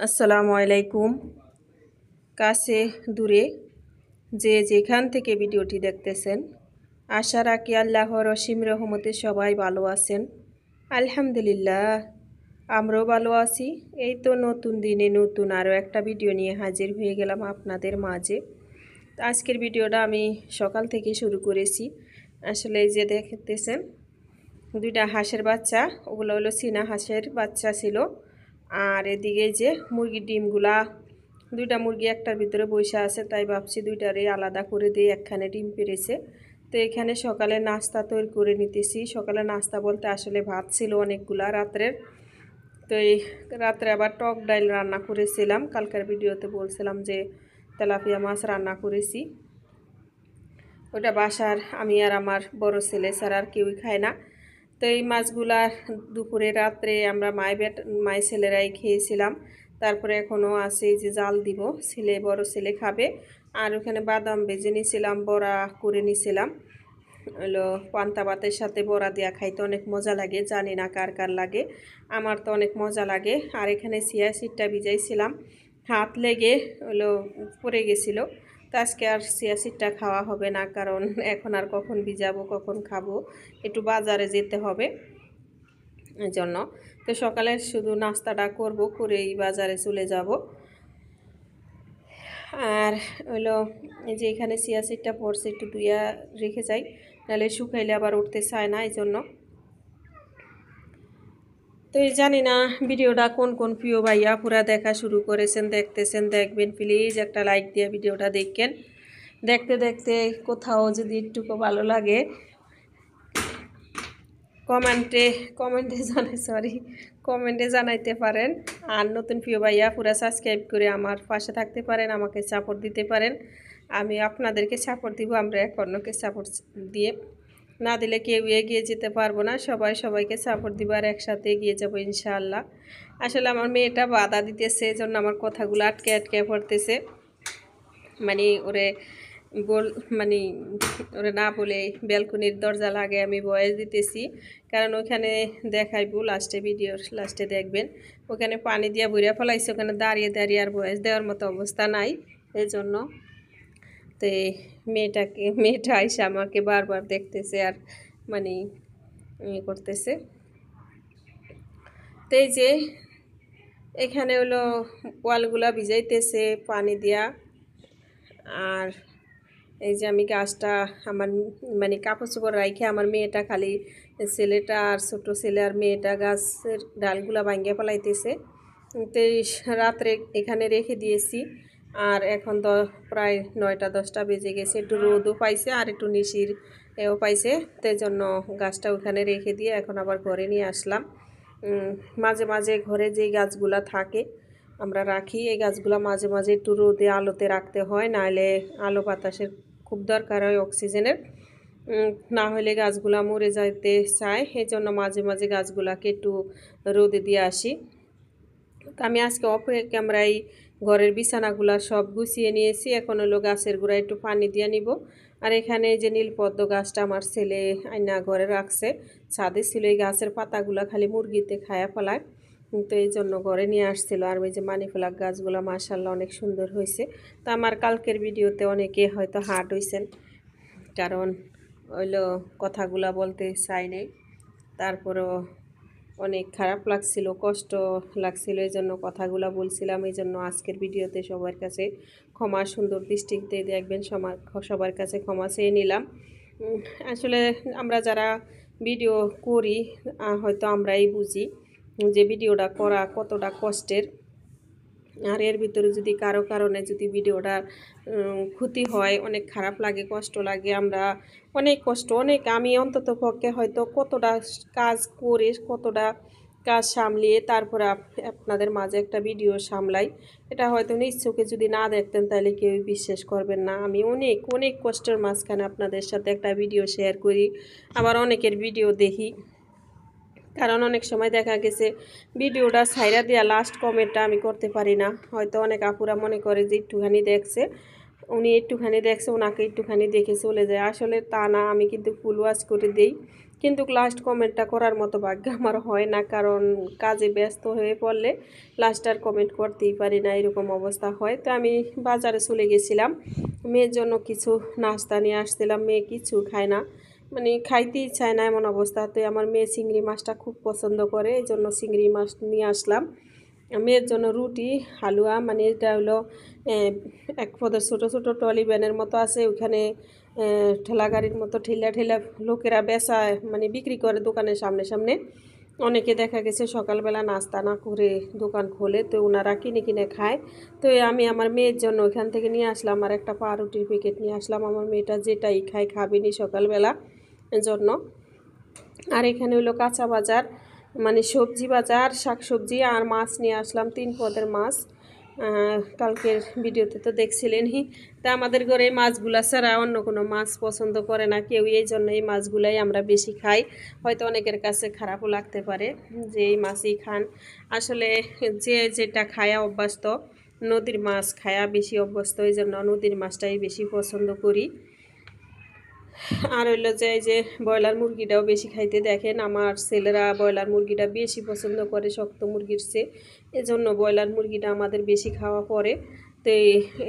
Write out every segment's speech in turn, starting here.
আসসালামু আলাইকুম। কাছে দূরে যে যেখান থেকে ভিডিওটি দেখতেছেন, আশা রাখি আল্লাহর অসীম রহমতে সবাই ভালো আছেন। আলহামদুলিল্লাহ, আমরাও ভালো আছি। এই তো নতুন দিনে নতুন আরও একটা ভিডিও নিয়ে হাজির হয়ে গেলাম আপনাদের মাঝে। তো আজকের ভিডিওটা আমি সকাল থেকে শুরু করেছি। আসলে এই যে দেখতেছেন দুইটা হাঁসের বাচ্চা, ওগুলো হলো চীনা হাঁসের বাচ্চা ছিল। আর এদিকে যে মুরগির ডিমগুলা, দুইটা মুরগি একটার ভিতরে বসে আছে, তাই ভাবছি দুইটারে আলাদা করে দিয়ে একখানে ডিম পেরেছে। তো এখানে সকালে নাস্তা তৈরি করে নিতেছি। সকালে নাস্তা বলতে আসলে ভাত ছিল অনেকগুলা রাত্রের। তো এই রাত্রে আবার টক ডাল রান্না করেছিলাম। কালকের ভিডিওতে বলছিলাম যে তেলাপিয়া মাছ রান্না করেছি। ওটা বাসার আমি আর আমার বড় ছেলে ছাড়া আর কেউই খায় না। তো এই মাছগুলার দুপুরে রাত্রে আমরা মাই ছেলেরাই খেয়েছিলাম। তারপরে এখনও আছে যে জাল দিব, বড় ছেলে খাবে। আর ওখানে বাদাম ভেজে নিয়েছিলাম, বড়া করে নিয়েছিলাম। হলো পান্তা ভাতের সাথে বড়া দেওয়া খাইতে অনেক মজা লাগে, জানি না কার কার লাগে, আমার তো অনেক মজা লাগে। আর এখানে চিয়া সিডটা ভিজাইছিলাম, হাত লেগে হলো পড়ে গেছিলো। তো আজকে আর চিয়া সিডটা খাওয়া হবে না, কারণ এখন আর কখন ভিজাবো কখন খাবো, একটু বাজারে যেতে হবে এই জন্য। তো সকালে শুধু নাস্তাটা করব, করেই বাজারে চলে যাব। আর হলো এই যে এখানে চিয়া সিডটা পড়ছে, একটু ধুইয়া রেখে যাই, নাহলে শুকাইলে আবার উঠতে চায় না, এই জন্য। তো এই জানি না ভিডিওটা কোন কোন প্রিয় ভাইয়া পুরা দেখা শুরু করেছেন, দেখতেছেন, দেখবেন। প্লিজ একটা লাইক দিয়ে ভিডিওটা দেখেন। দেখতে দেখতে কোথাও যদি একটুকু ভালো লাগে কমেন্টে জানাইতে পারেন। আর নতুন প্রিয় ভাইয়া পুরা সাবস্ক্রাইব করে আমার পাশে থাকতে পারেন, আমাকে সাপোর্ট দিতে পারেন। আমি আপনাদেরকে সাপোর্ট দিব, আমরা এক অন্যকে সাপোর্ট দিয়ে না দিলে কেউ এগিয়ে যেতে পারবো না। সবাই সবাইকে সাপোর্ট দিব আর একসাথে এগিয়ে যাবো ইনশাআল্লাহ। আসলে আমার মেয়েটা বাধা দিতেছে, এই জন্য আমার কথাগুলো আটকে আটকে পড়তেছে। মানে ওরে বল মানে ওরে না বলে ব্যালকনির দরজা লাগে আমি ভয়েস দিতেছি, কারণ ওখানে দেখাইবো লাস্টে, ভিডিওর লাস্টে দেখবেন। ওখানে পানি দিয়া বইরা ফেলাইছে, ওখানে দাঁড়িয়ে দাঁড়িয়ে আর ভয়েস দেওয়ার মতো অবস্থা নাই, এই জন্য। তো মেয়েটা আইসা আমাকে বারবার দেখতেছে আর মানে করতেছে। তো এই যে এখানে হলো ওয়ালগুলা ভিজাইতেছে পানি দিয়া। আর এই যে আমি গাছটা আমার কাপড় চোপড় রাইখে আমার মেয়েটা খালি, ছেলেটা আর ছোটো ছেলে আর মেয়েটা গাছের ডালগুলা ভাঙ্গে ফেলাইতেছে। তো রাত্রে এখানে রেখে দিয়েছি। আর এখন প্রায় 9টা-10টা বেজে গেছে, একটু রোদও পাইছে আর একটু নিশির এও পাইছে। তাই জন্য গাছটা ওখানে রেখে দিয়ে এখন আবার ঘরে নিয়ে আসলাম। মাঝে মাঝে ঘরে যেই গাছগুলা থাকে আমরা রাখি, এই গাছগুলো মাঝে মাঝে একটু রোদে আলোতে রাখতে হয়, নাহলে আলো বাতাসের খুব দরকার হয় অক্সিজেনের। না হলে গাছগুলা মরে যাইতে চায়, এই জন্য মাঝে মাঝে গাছগুলাকে একটু রোদে দিয়ে আসি। আমি আজকে অফ ক্যামেরায় ঘরের বিছানাগুলা সব গুছিয়ে নিয়েছি। এখন হলো গাছের গোড়ায় একটু পানি দিয়ে নিব। আর এখানে যে নীলপদ্ম গাছটা আমার ছেলে আইনা ঘরে রাখছে, ছাদে ছিল, এই গাছের পাতাগুলা খালি মুরগিতে খায়া ফেলায়, তো এই জন্য ঘরে নিয়ে আসছিল। আর ওই যে মানি ফ্লাক গাছগুলো মাশাআল্লাহ অনেক সুন্দর হয়েছে। তো আমার কালকের ভিডিওতে অনেকে হয়তো হার্ট হয়েছেন, কারণ হইলো কথাগুলা বলতে চাই নাই, তারপরও অনেক খারাপ লাগছিল, কষ্ট লাগছিল, এই জন্য কথাগুলো বলছিলাম। এই জন্য আজকের ভিডিওতে সবার কাছে ক্ষমা, সুন্দর দৃষ্টিতে দেখবেন, সবার কাছে ক্ষমা চেয়ে নিলাম। আসলে আমরা যারা ভিডিও করি হয়তো আমরাই বুঝি যে ভিডিওটা করা কতটা কষ্টের। আর এর ভিতরে যদি কারো কারণে যদি ভিডিওটা ক্ষতি হয়, অনেক খারাপ লাগে, কষ্ট লাগে। আমরা আমি অন্তত পক্ষে হয়তো কতটা কাজ করে, কতটা কাজ সামলিয়ে তারপরে আপনাদের মাঝে একটা ভিডিও সামলাই, এটা হয়তো নিজ চোখে যদি না দেখতেন তাহলে কেউই বিশ্বাস করবেন না। আমি অনেক অনেক কষ্টের মাঝখানে আপনাদের সাথে একটা ভিডিও শেয়ার করি, আবার অনেকের ভিডিও দেখি। কারণ অনেক সময় দেখা গেছে ভিডিওটা ছাইরা দেওয়া লাস্ট কমেন্টটা আমি করতে পারি না। হয়তো অনেক আপুরা মনে করে যে একটুখানি দেখছে, ওনাকে একটুখানি দেখে চলে যায়। আসলে তা না, আমি কিন্তু ফুল ওয়াচ করে দেই, কিন্তু লাস্ট কমেন্টটা করার মতো ভাগ্য আমার হয় না, কারণ কাজে ব্যস্ত হয়ে পড়লে লাস্ট আর কমেন্ট করতেই পারি না, এরকম অবস্থা হয়। তো আমি বাজারে চলে গেছিলাম, মেয়ের জন্য কিছু নাস্তা নিয়ে আসছিলাম। মেয়ে কিছু খায় না, মানে খাইতেই চায় না এমন অবস্থা। তো আমার মেয়ে চিংড়ি মাছটা খুব পছন্দ করে, এই জন্য চিংড়ি মাছ নিয়ে আসলাম। মেয়ের জন্য রুটি হালুয়া, মানে এটা হলো এক পদের ছোটো ছোটো ট্রলি ভ্যানের মতো আছে, ওখানে ঠেলা গাড়ির মতো ঠেলা ঠেলা লোকেরা বেচায়, মানে বিক্রি করে দোকানের সামনে সামনে। অনেকে দেখা গেছে সকালবেলা নাস্তা না করে দোকান খোলে, তো ওনারা কিনে কিনে খায়। তো আমি আমার মেয়ের জন্য ওখান থেকে নিয়ে আসলাম, আর একটা পাউরুটির প্যাকেট নিয়ে আসলাম। আমার মেয়েটা যেটাই খায় খাবেনি সকালবেলা জন্য। আর এখানে হলো কাঁচা বাজার, মানে সবজি বাজার, শাকসবজি আর মাছ নিয়ে আসলাম, 3 পদের মাছ। কালকের ভিডিওতে তো দেখছিলেনই। তা আমাদের ঘরে এই মাছগুলা ছাড়া অন্য কোনো মাছ পছন্দ করে না কেউ, এই জন্য এই মাছগুলাই আমরা বেশি খাই। হয়তো অনেকের কাছে খারাপও লাগতে পারে যে এই মাছই খান, আসলে যে যেটা খায়া অভ্যস্ত, নদীর মাছ খায়া বেশি অভ্যস্ত, এই জন্য নদীর মাছটাই বেশি পছন্দ করি। আর হইলো যে এই যে ব্রয়লার মুরগিটাও বেশি খাইতে দেখেন, আমার ছেলেরা ব্রয়লার মুরগিটা বেশি পছন্দ করে শক্ত মুরগির চেয়ে, এজন্য ব্রয়লার মুরগিটা আমাদের বেশি খাওয়া পড়ে। তো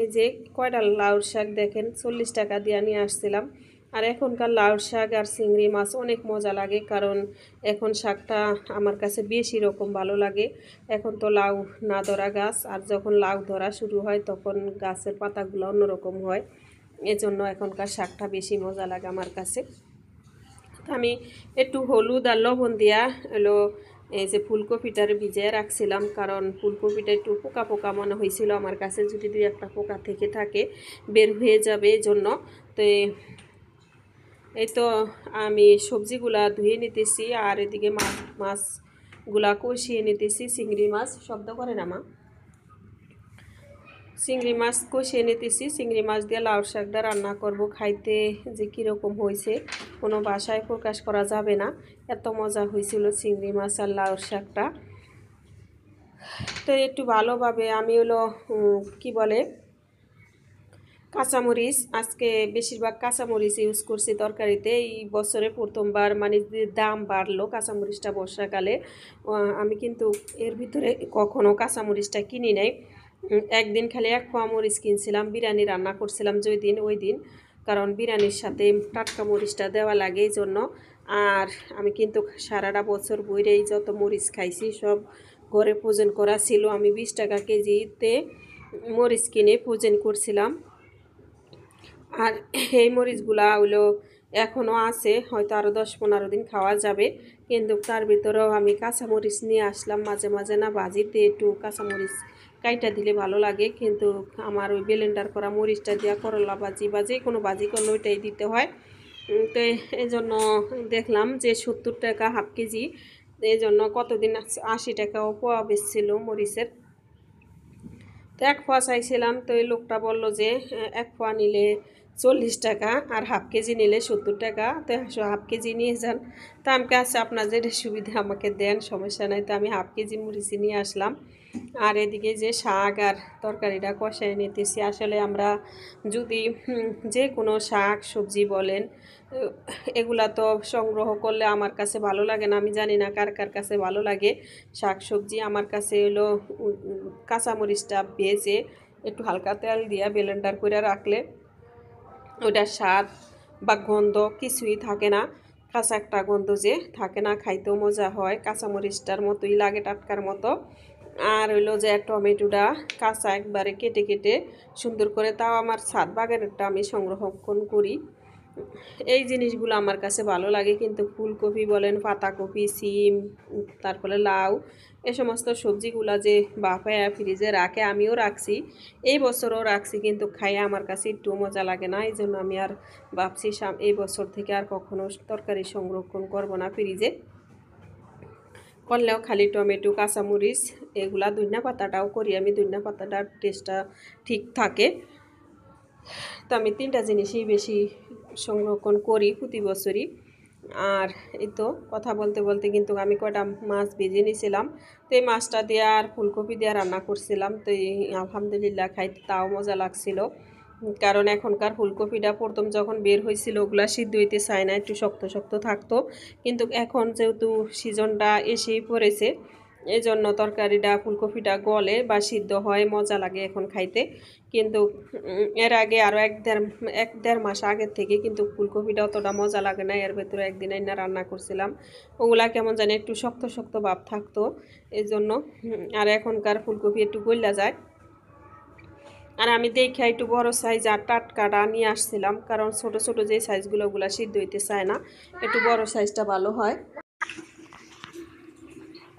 এই যে কয়টা লাউর শাক দেখেন 40 টাকা দিয়ে নিয়ে আসছিলাম। আর এখনকার লাউর শাক আর চিংড়ি মাছ অনেক মজা লাগে, কারণ এখন শাকটা আমার কাছে বেশি রকম ভালো লাগে। এখন তো লাউ না ধরা গাছ, আর যখন লাউ ধরা শুরু হয় তখন গাছের পাতাগুলো অন্যরকম হয়, এজন্য এখনকার শাকটা বেশি মজা লাগে আমার কাছে। আমি একটু হলুদ আর লবণ দিয়া হলো এই যে ফুলকপিটার ভিজিয়ে রাখছিলাম, কারণ ফুলকপিটা একটু পোকা পোকা মনে হয়েছিল আমার কাছে, যদি 2-1টা পোকা থেকে থাকে বের হয়ে যাবে এই জন্য। তো এই তো আমি সবজিগুলা ধুয়ে নিতেছি, আর এদিকে মাছগুলা কষিয়ে নিতেছি। চিংড়ি মাছ শব্দ করে না মা, চিংড়ি মাছ কষিয়ে নিতেছি। চিংড়ি মাছ দিয়ে লাউ শাকটা রান্না করব, খাইতে যে কীরকম হয়েছে কোনো ভাষায় প্রকাশ করা যাবে না, এত মজা হয়েছিল চিংড়ি মাছ আর লাউ শাকটা। তো একটু ভালোভাবে আমি হলো কি বলে কাঁচামরিচ, আজকে বেশিরভাগ কাঁচামরিচ ইউজ করছি তরকারিতে। এই বছরে প্রথমবার মানে যে দাম বাড়লো কাঁচামরিচটা বর্ষাকালে, আমি কিন্তু এর ভিতরে কখনো কাঁচামরিচটা কিনি নাই। একদিন খালি 1 পোয়া মরিচ কিনছিলাম, বিরিয়ানি রান্না করছিলাম যেই দিন ওই দিন, কারণ বিরিয়ানির সাথে টাটকা মরিচটা দেওয়া লাগে এই জন্য। আর আমি কিন্তু সারাটা বছর বইরেই যত মরিচ খাইছি সব ঘরে ফ্রোজেন করা ছিল। আমি 20 টাকা কেজিতে মরিচ কিনে ফ্রোজেন করছিলাম, আর এই মরিচগুলা হইলো এখনও আছে, হয়তো আরও 10-15 দিন খাওয়া যাবে। কিন্তু তার ভিতরেও আমি কাঁচামরিচ নিয়ে আসলাম, মাঝে মাঝে না ভাজিতে একটু কাঁচামরিচ কাইটা দিলে ভালো লাগে, কিন্তু আমার ওই ব্লেন্ডার করা মরিচটা দিয়া করলা ভাজি বা যে কোনো ভাজি করলে ওইটাই দিতে হয়। তো এই জন্য দেখলাম যে 70 টাকা হাফ কেজি, এই জন্য কতদিন 80 টাকাও পোয়া বেচছিল মরিচের। তো 1 পোয়া চাইছিলাম, তো এই লোকটা বললো যে 1 পোয়া নিলে 40 টাকা আর হাফ কেজি নিলে 70 টাকা, তো হাফ কেজি নিয়ে যান। তো আমি কাছে আপনার যেটা সুবিধা আমাকে দেন, সমস্যা নাই। তো আমি হাফ কেজি মরিচ নিয়ে আসলাম, আর এদিকে যে শাক আর তরকারিটা কষায় নিতেছি। আসলে আমরা যদি যে কোনো শাক সবজি বলেন, এগুলা তো সংগ্রহ করলে আমার কাছে ভালো লাগে না, আমি জানি না কার কার কাছে ভালো লাগে শাক সবজি। আমার কাছে হলো কাঁচামরিচটা ভেজে একটু হালকা তেল দিয়ে ব্লেন্ডার করে রাখলে ওটার স্বাদ বা গন্ধ কিছুই থাকে না, কাঁচা একটা গন্ধ যে থাকে না, খাইতেও মজা হয়, কাঁচামরিচটার মতোই লাগে, টাটকার মতো। আর হইলো যে টমেটোটা কাঁচা একবারে কেটে কেটে সুন্দর করে, তাও আমার ছাদ বাগানেরটা আমি সংরক্ষণ করি, এই জিনিসগুলো আমার কাছে ভালো লাগে। কিন্তু ফুলকপি বলেন, পাতাকপি, সিম, তারপরে লাউ, এ সমস্ত সবজিগুলা যে বাফায়া ফ্রিজে রাখে, আমিও রাখছি, এই বছরও রাখছি, কিন্তু খাইয়ে আমার কাছে একটু মজা লাগে না। এই জন্য আমি আর ভাবছি এই বছর থেকে আর কখনো তরকারি সংরক্ষণ করব না ফ্রিজে, করলেও খালি টমেটো কাঁচামরিচ এগুলা, ধনিয়া পাতাটাও করি আমি, ধনিয়া পাতাটার টেস্টটা ঠিক থাকে। তো আমি 3টা জিনিসই বেশি সংরক্ষণ করি প্রতি বছরই। আর এই তো কথা বলতে বলতে কিন্তু আমি কয়টা মাছ ভেজে নিয়েছিলাম, তো এই মাছটা দিয়ে আর ফুলকপি দিয়ে রান্না করছিলাম। তো আলহামদুলিল্লাহ খাইতে তাও মজা লাগছিল। কারণ এখনকার ফুলকপিটা প্রথম যখন বের হয়েছিল ওগুলা সিদ্ধ হইতে চায় না, একটু শক্ত শক্ত থাকতো। কিন্তু এখন যেহেতু সিজনটা এসেই পড়েছে, এই জন্য তরকারিটা ফুলকপিটা গলে বা সিদ্ধ হয়, মজা লাগে এখন খাইতে। কিন্তু এর আগে আরও এক দেড় মাস আগের থেকে কিন্তু ফুলকপিটা অতটা মজা লাগে না। এর ভেতরে একদিন আইনা রান্না করছিলাম, ওগুলা কেমন জানি একটু শক্ত শক্ত ভাব থাকতো এই জন্য। আর এখনকার ফুলকপি একটু গইলা যায়। আর আমি দেখে একটু বড় সাইজ আর টাটকাটা নিয়ে আসছিলাম, কারণ ছোট ছোট যে সাইজগুলো ওগুলা সিদ্ধ হইতে চায় না, একটু বড় সাইজটা ভালো হয়।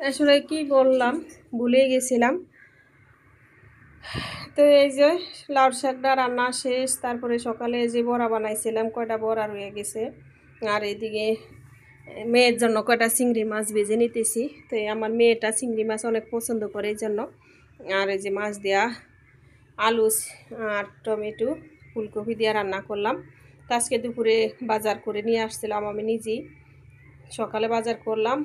আসলে কি বললাম ভুলে গেছিলাম। তো এই যে লাউ শাকটা রান্না শেষ, তারপরে সকালে যে বড়া বানাইছিলাম কয়টা বড়া রয়ে গেছে। আর এদিকে মেয়ের জন্য কয়টা চিংড়ি মাছ ভেজে নিতেছি। তো আমার মেয়েটা চিংড়ি মাছ অনেক পছন্দ করে এই জন্য। আর এই যে মাছ দেয়া আলু আর টমেটো ফুলকপি দিয়ে রান্না করলাম। তো আজকে দুপুরে বাজার করে নিয়ে আসছিলাম আমি নিজেই, সকালে বাজার করলাম।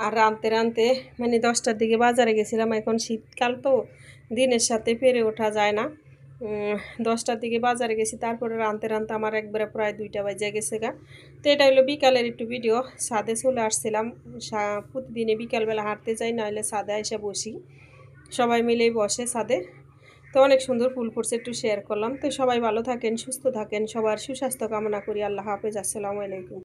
আর রাঁধতে রাঁধতে মানে 10টার দিকে বাজারে গেছিলাম। এখন শীতকাল তো দিনের সাথে পেরে ওঠা যায় না। 10টার দিকে বাজারে গেছি, তারপরে রাঁধতে রাঁধতে আমার একবারে প্রায় 2টা বাজে গেছে গা। তো এটা হলো বিকালের একটু ভিডিও। ছাদে চলে আসছিলাম, প্রতিদিনে বিকালবেলা হাঁটতে যাই, নাহলে ছাদে এসে বসি, সবাই মিলেই বসে ছাদে। তো অনেক সুন্দর ফুল ফুটছে, একটু শেয়ার করলাম। তো সবাই ভালো থাকেন, সুস্থ থাকেন, সবার সুস্বাস্থ্য কামনা করি। আল্লাহ হাফেজ, আসসালামু আলাইকুম।